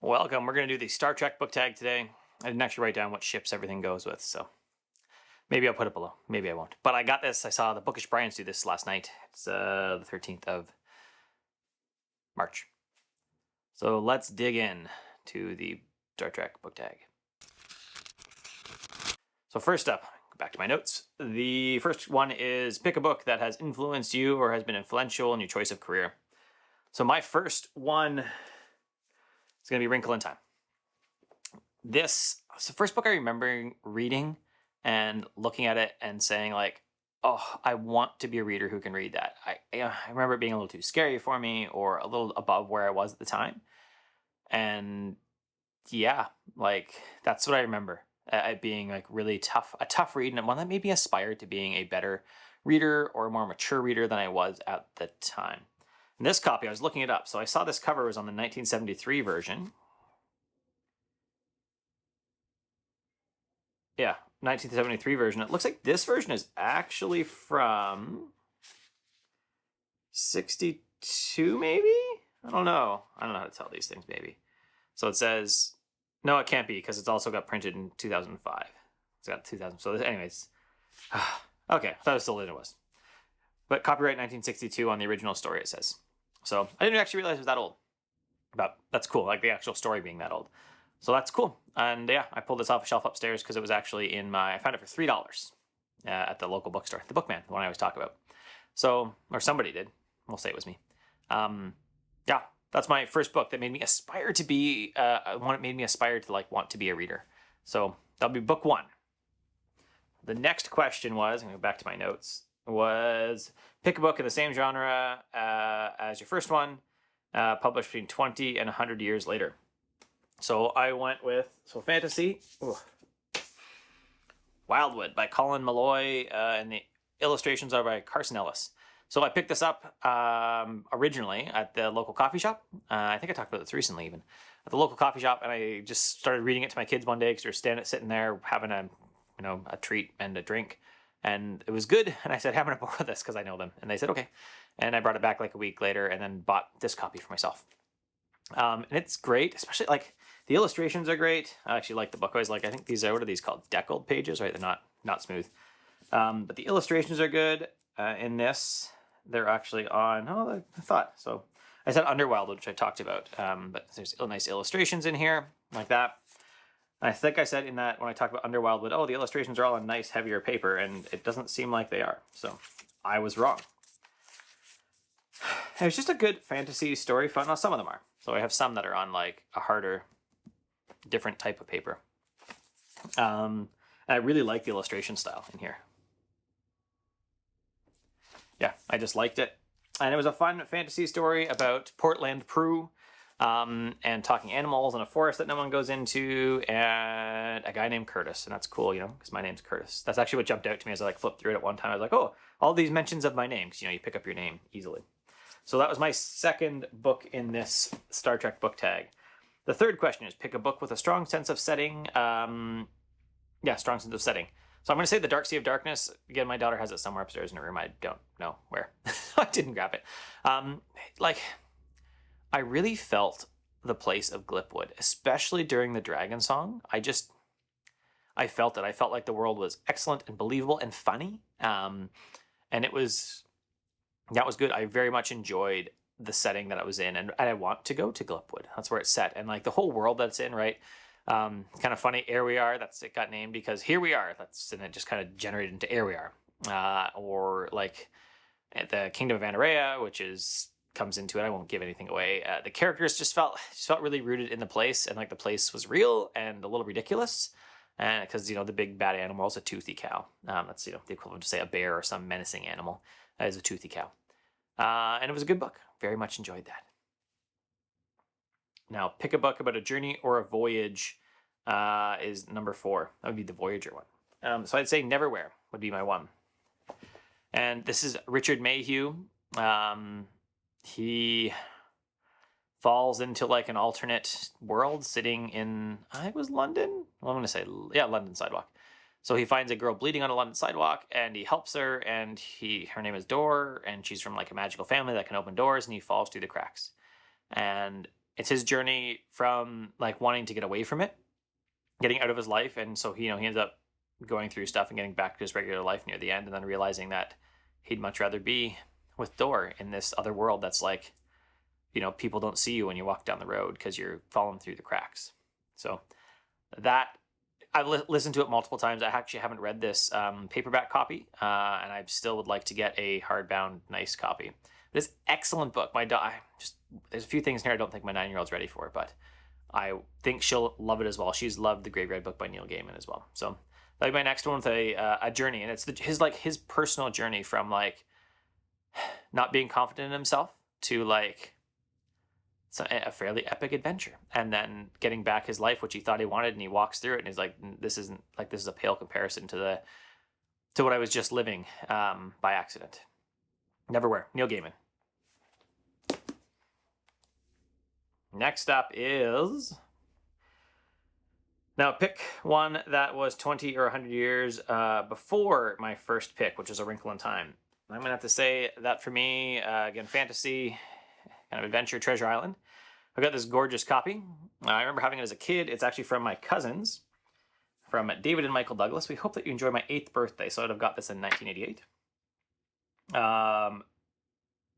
Welcome. We're going to do the Star Trek book tag today. I didn't actually write down what ships everything goes with, so maybe I'll put it below. Maybe I won't. But I got this. I saw the Bookish Bryants do this last night. It's the 13th of March. So let's dig in to the Star Trek book tag. So first up, go back to my notes. The first one is pick a book that has influenced you or has been influential in your choice of career. So my first one is going to be Wrinkle in Time. This was the first book I remember reading and looking at it and saying like, oh, I want to be a reader who can read that. I remember it being a little too scary for me or a little above where I was at the time. And yeah, like that's what I remember it being like really tough, a tough read, and one that made me aspire to being a better reader or a more mature reader than I was at the time. And this copy, I was looking it up. So I saw this cover was on the 1973 version. Yeah, 1973 version. It looks like this version is actually from 62, maybe? I don't know. I don't know how to tell these things, maybe. So it says, no, it can't be because it's also got printed in 2005. It's got 2000. So anyways, okay, I thought it was still in it was. But copyright 1962 on the original story, it says. So I didn't actually realize it was that old. But that's cool, like the actual story being that old. So that's cool. And yeah, I pulled this off a shelf upstairs because it was actually in I found it for $3 at the local bookstore, the Bookman, the one I always talk about. So, or somebody did. We'll say it was me. Yeah, that's my first book that made me aspire to be, made me aspire to like want to be a reader. So that'll be book one. The next question was, I'm going to go back to my notes, was pick a book in the same genre as your first one, published between 20 and 100 years later. So I went with, fantasy, Wildwood by Colin Malloy, and the illustrations are by Carson Ellis. So I picked this up originally at the local coffee shop. I think I talked about this recently even. At the local coffee shop, and I just started reading it to my kids one day because they were sitting there having a treat and a drink. And it was good, and I said, hey, I'm going to borrow this because I know them. And they said, okay. And I brought it back like a week later and then bought this copy for myself. And it's great, especially like the illustrations are great. I actually like the book. I was like, I think these are, what are these called? Deckled pages, right? They're not smooth. But the illustrations are good. In this, they're actually on, I thought. So I said under Wildwood, which I talked about. But there's nice illustrations in here like that. I think I said in that when I talked about under Wildwood, oh, the illustrations are all on nice, heavier paper, and it doesn't seem like they are. So I was wrong. It was just a good fantasy story fun. Now, some of them are. So I have some that are on like a harder, different type of paper. And I really like the illustration style in here. Yeah, I just liked it. And it was a fun fantasy story about Portland, Peru, and talking animals in a forest that no one goes into, and a guy named Curtis. And that's cool, because my name's Curtis. That's actually what jumped out to me as I flipped through it at one time. I was like, oh, all these mentions of my name, because you pick up your name easily. So that was my second book in this Star Trek book tag. The third question is pick a book with a strong sense of setting. Strong sense of setting. So I'm going to say The Dark Sea of Darkness. Again, my daughter has it somewhere upstairs in her room. I don't know where. I didn't grab it. I really felt the place of Glipwood, especially during the Dragon Song. I felt it. I felt like the world was excellent and believable and funny. And that was good. I very much enjoyed the setting that I was in, and I want to go to Glipwood. That's where it's set. And like the whole world that's in, right? Kind of funny, Here We Are, it got named because here we are. And it just kind of generated into Here We Are. Or like the Kingdom of Anorrea, which comes into it. I won't give anything away. The characters just felt really rooted in the place, and like the place was real and a little ridiculous. And because the big bad animal is a toothy cow. That's the equivalent to say a bear or some menacing animal. That is a toothy cow. And it was a good book. Very much enjoyed that. Now, pick a book about a journey or a voyage is number 4. That would be the Voyager one. So I'd say Neverwhere would be my one. And this is Richard Mayhew. He falls into like an alternate world sitting in, I think it was London? Well, I'm going to say, yeah, London sidewalk. So he finds a girl bleeding on a London sidewalk, and he helps her, and her name is Dor, and she's from like a magical family that can open doors, and he falls through the cracks. And it's his journey from like wanting to get away from it, getting out of his life, and so he ends up going through stuff and getting back to his regular life near the end, and then realizing that he'd much rather be with Dor in this other world that's like, people don't see you when you walk down the road because you're falling through the cracks. So that I listened to it multiple times. I actually haven't read this paperback copy, and I still would like to get a hardbound nice copy. This excellent book. There's a few things here I don't think my 9-year-old's ready for, but I think she'll love it as well. She's loved the Graveyard Book by Neil Gaiman as well. So that'll be my next one with a journey, and it's his personal journey from like not being confident in himself to like a fairly epic adventure, and then getting back his life, which he thought he wanted, and he walks through it, and he's like, this is a pale comparison to what I was just living by accident. Neverwhere, Neil Gaiman. Next up is, now pick one that was 20 or 100 years before my first pick, which is A Wrinkle in Time. I'm going to have to say that for me, again, fantasy, kind of adventure, Treasure Island. I've got this gorgeous copy. I remember having it as a kid. It's actually from my cousins, from David and Michael Douglas. We hope that you enjoy my 8th birthday. So I'd have got this in 1988.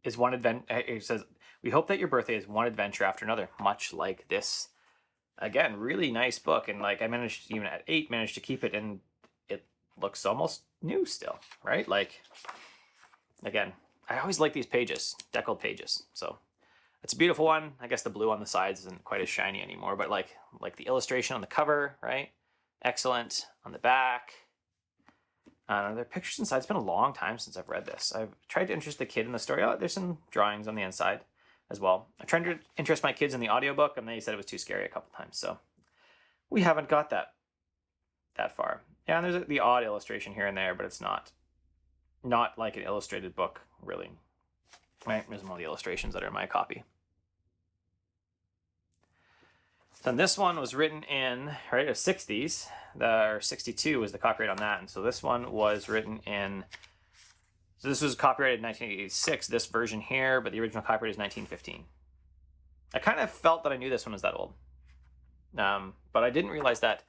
It says, we hope that your birthday is one adventure after another, much like this. Again, really nice book. And like I managed, even at 8, to keep it, and it looks almost new still, right? Like, again, I always like these pages, deckled pages. So it's a beautiful one. I guess the blue on the sides isn't quite as shiny anymore, but like the illustration on the cover, right? Excellent. On the back. There are pictures inside. It's been a long time since I've read this. I've tried to interest the kid in the story. Oh, there's some drawings on the inside as well. I tried to interest my kids in the audiobook, and they said it was too scary a couple times. So we haven't got that far. Yeah, and there's the odd illustration here and there, but it's not like an illustrated book, really. Right? There's one of the illustrations that are in my copy. Then this one was written in, the 60s. Or 62 was the copyright on that. And so this one was written in, so this was copyrighted in 1986, this version here, but the original copyright is 1915. I kind of felt that I knew this one was that old. But I didn't realize that,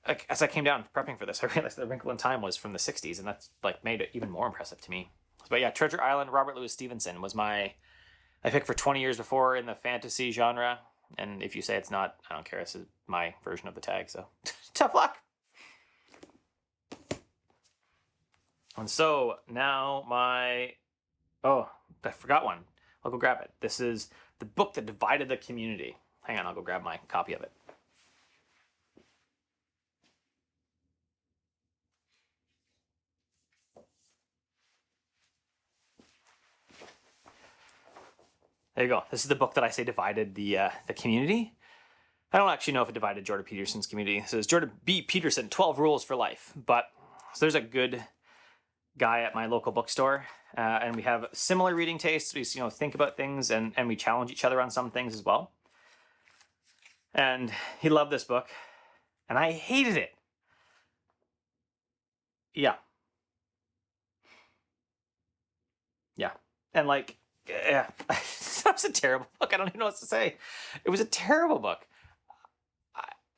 like, as I came down prepping for this, I realized that Wrinkle in Time was from the 60s, and that's like made it even more impressive to me. But yeah, Treasure Island, Robert Louis Stevenson was I picked for 20 years before in the fantasy genre. And if you say it's not, I don't care. This is my version of the tag, so tough luck. And so now I forgot one. I'll go grab it. This is the book that divided the community. Hang on, I'll go grab my copy of it. There you go. This is the book that I say divided the community. I don't actually know if it divided Jordan Peterson's community. So it's Jordan B. Peterson, 12 Rules for Life. But so there's a good guy at my local bookstore, and we have similar reading tastes. We think about things, and we challenge each other on some things as well. And he loved this book, and I hated it. Yeah. And like, yeah. That was a terrible book. I don't even know what to say. It was a terrible book.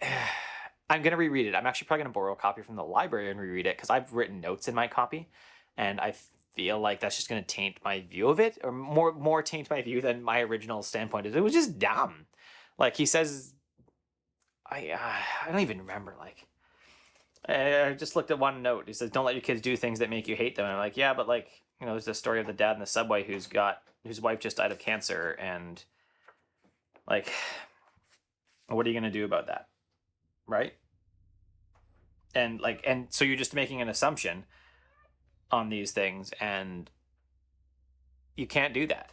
I'm going to reread it. I'm actually probably going to borrow a copy from the library and reread it, because I've written notes in my copy, and I feel like that's just going to taint my view of it, or more taint my view than my original standpoint is. It was just dumb. Like he says, I don't even remember. Like, I just looked at one note. He says, "Don't let your kids do things that make you hate them." And I'm like, yeah, but like, there's this story of the dad in the subway whose wife just died of cancer, and like, what are you going to do about that? Right? And so you're just making an assumption on these things, and you can't do that.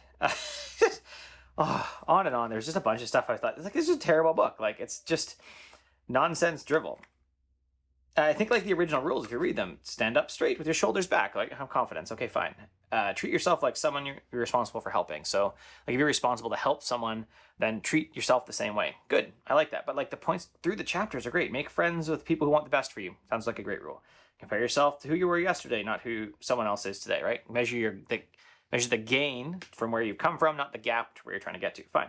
On and on. There's just a bunch of stuff I thought, this is a terrible book. Like, it's just nonsense drivel. I think like the original rules, if you read them, stand up straight with your shoulders back, like have confidence. Okay, fine. Treat yourself like someone you're responsible for helping. So like if you're responsible to help someone, then treat yourself the same way. Good. I like that. But like the points through the chapters are great. Make friends with people who want the best for you. Sounds like a great rule. Compare yourself to who you were yesterday, not who someone else is today, right? Measure the gain from where you've come from, not the gap to where you're trying to get to. Fine.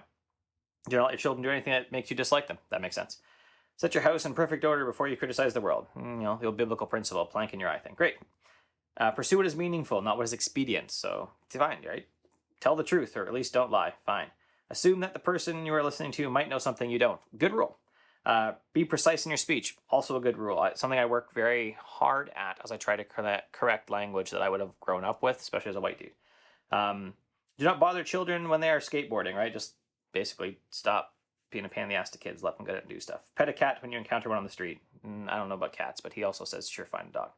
Do not let your children do anything that makes you dislike them. That makes sense. Set your house in perfect order before you criticize the world. The old biblical principle, plank in your eye thing. Great. Pursue what is meaningful, not what is expedient. So, fine, right? Tell the truth, or at least don't lie. Fine. Assume that the person you are listening to might know something you don't. Good rule. Be precise in your speech. Also a good rule. Something I work very hard at as I try to correct language that I would have grown up with, especially as a white dude. Do not bother children when they are skateboarding, right? Just basically stop being a pain in the ass to kids. Let them go out and do stuff. Pet a cat when you encounter one on the street. I don't know about cats, but he also says sure, find a dog.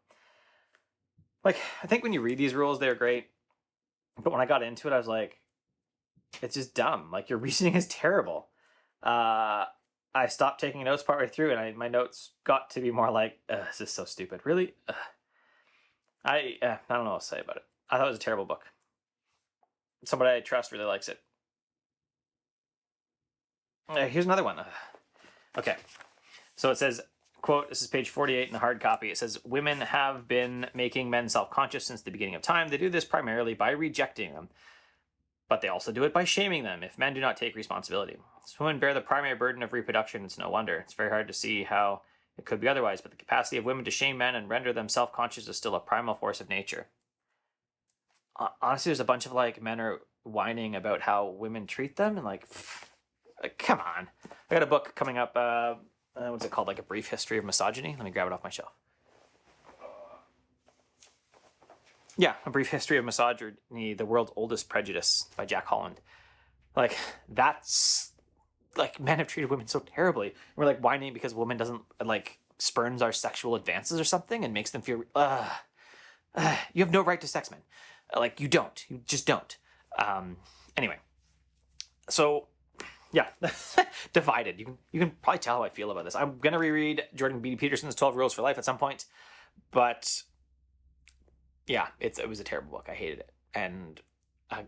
Like, I think when you read these rules, they're great. But when I got into it, I was like, it's just dumb. Like, your reasoning is terrible. I stopped taking notes partway through, and my notes got to be more like, this is so stupid. Really? I don't know what to say about it. I thought it was a terrible book. Somebody I trust really likes it. Here's another one. Okay. So it says, quote, this is page 48 in the hard copy. It says, women have been making men self-conscious since the beginning of time. They do this primarily by rejecting them, but they also do it by shaming them if men do not take responsibility. So women bear the primary burden of reproduction. It's no wonder. It's very hard to see how it could be otherwise, but the capacity of women to shame men and render them self-conscious is still a primal force of nature. Honestly, there's a bunch of like men are whining about how women treat them, and like come on. I got a book coming up. What's it called? Like A Brief History of Misogyny. Let me grab it off my shelf. Yeah, A Brief History of Misogyny, The World's Oldest Prejudice by Jack Holland. Like, that's like, men have treated women so terribly. We're like whining because a woman doesn't like spurns our sexual advances or something and makes them feel you have no right to sex, men. Like, you just don't. Anyway, so yeah, divided. You can probably tell how I feel about this. I'm gonna reread Jordan B. Peterson's 12 Rules for Life at some point, but yeah, it was a terrible book. I hated it, and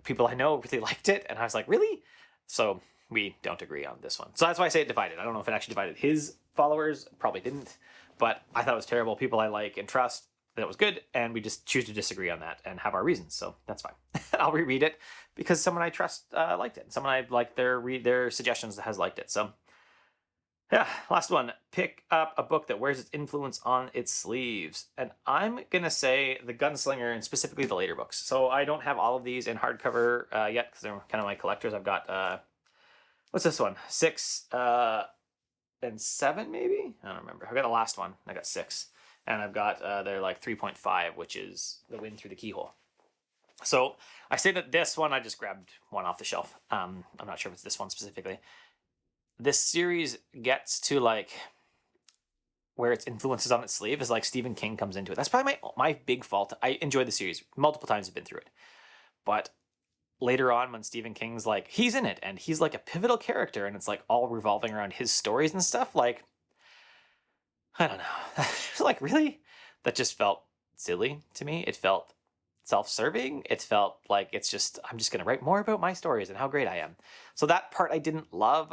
people I know really liked it, and I was like, really? So we don't agree on this one. So that's why I say it divided. I don't know if it actually divided his followers. Probably didn't, but I thought it was terrible. People I like and trust, that it was good, and we just choose to disagree on that and have our reasons. So that's fine. I'll reread it because someone I trust liked it. Someone I like their suggestions has liked it. So yeah, last one. Pick up a book that wears its influence on its sleeves. And I'm going to say The Gunslinger, and specifically the later books. So I don't have all of these in hardcover yet because they're kind of my collectors. I've got, what's this one? 6 and 7 maybe? I don't remember. I've got the last one. I got 6. And I've got they're like 3.5, which is The Wind Through the Keyhole. So I say that this one, I just grabbed one off the shelf. I'm not sure if it's this one specifically. This series gets to like where its influences on its sleeve is like Stephen King comes into it. That's probably my big fault. I enjoyed the series. Multiple times I've been through it. But later on when Stephen King's like, he's in it and he's like a pivotal character and it's like all revolving around his stories and stuff, like, I don't know. Like, really? That just felt silly to me. It felt self-serving. It felt like I'm just going to write more about my stories and how great I am. So that part I didn't love,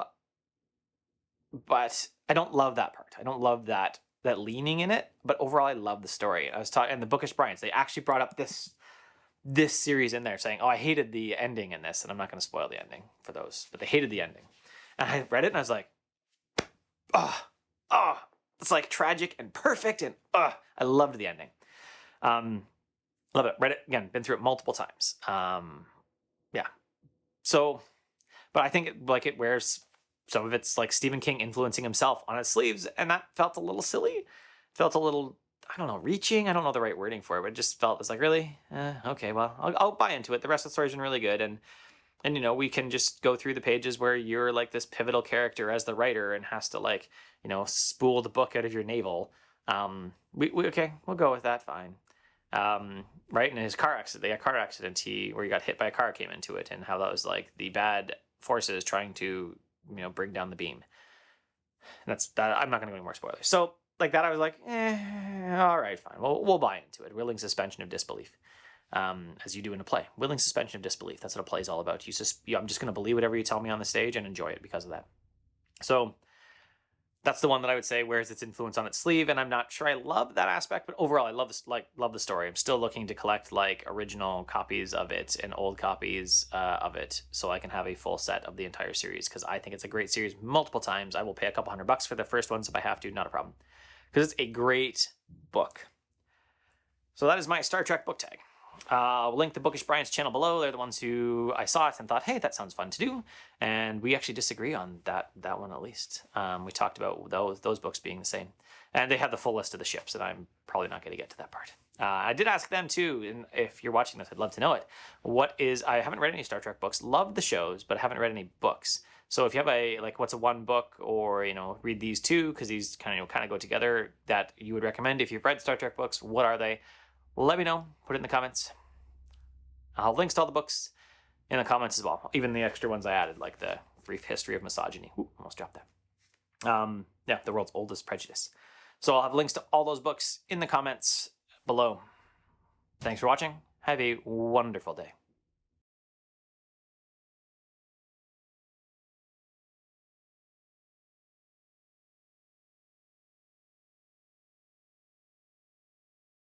but I don't love that part. I don't love that leaning in it, but overall I love the story. I was talking, and the Bookish Bryants, they actually brought up this series in there saying, oh, I hated the ending in this, and I'm not going to spoil the ending for those, but they hated the ending. And I read it and I was like, it's like tragic and perfect, and I loved the ending. Love it. Read it again. Been through it multiple times. Yeah. So, but I think it wears some of it's like Stephen King influencing himself on his sleeves, and that felt a little silly. Felt a little, I don't know, reaching. I don't know the right wording for it, but it just felt, it's like, really? Okay, well, I'll buy into it. The rest of the story's been really good, and you know, we can just go through the pages where you're like this pivotal character as the writer and has to like, you know, spool the book out of your navel. Okay, we'll go with that. Fine. Right. In his car accident, where he got hit by a car came into it, and how that was like the bad forces trying to, you know, bring down the beam. And that's that. I'm not going to go any more spoilers. So like that, I was like, all right, fine. We'll buy into it. Willing suspension of disbelief. As you do in a play. Willing suspension of disbelief. That's what a play is all about. I'm just going to believe whatever you tell me on the stage and enjoy it because of that. So that's the one that I would say wears its influence on its sleeve, and I'm not sure I love that aspect, but overall I love this, love the story. I'm still looking to collect like original copies of it and old copies of it, so I can have a full set of the entire series, because I think it's a great series multiple times. I will pay a couple $100 for the first ones if I have to, not a problem, because it's a great book. So that is my Star Trek book tag. I'll link the Bookish Bryants channel below. They're the ones who I saw it and thought, hey, that sounds fun to do. And we actually disagree on that one at least. We talked about those books being the same. And they have the full list of the ships, and I'm probably not going to get to that part. I did ask them too, and if you're watching this, I'd love to know it. I haven't read any Star Trek books. Love the shows, but I haven't read any books. So if you have what's a one book, or read these two, because these kind of go together, that you would recommend if you've read Star Trek books, what are they? Let me know. Put it in the comments. I'll have links to all the books in the comments as well. Even the extra ones I added, like the brief history of misogyny. Ooh, almost dropped that. Yeah, the world's oldest prejudice. So I'll have links to all those books in the comments below. Thanks for watching. Have a wonderful day.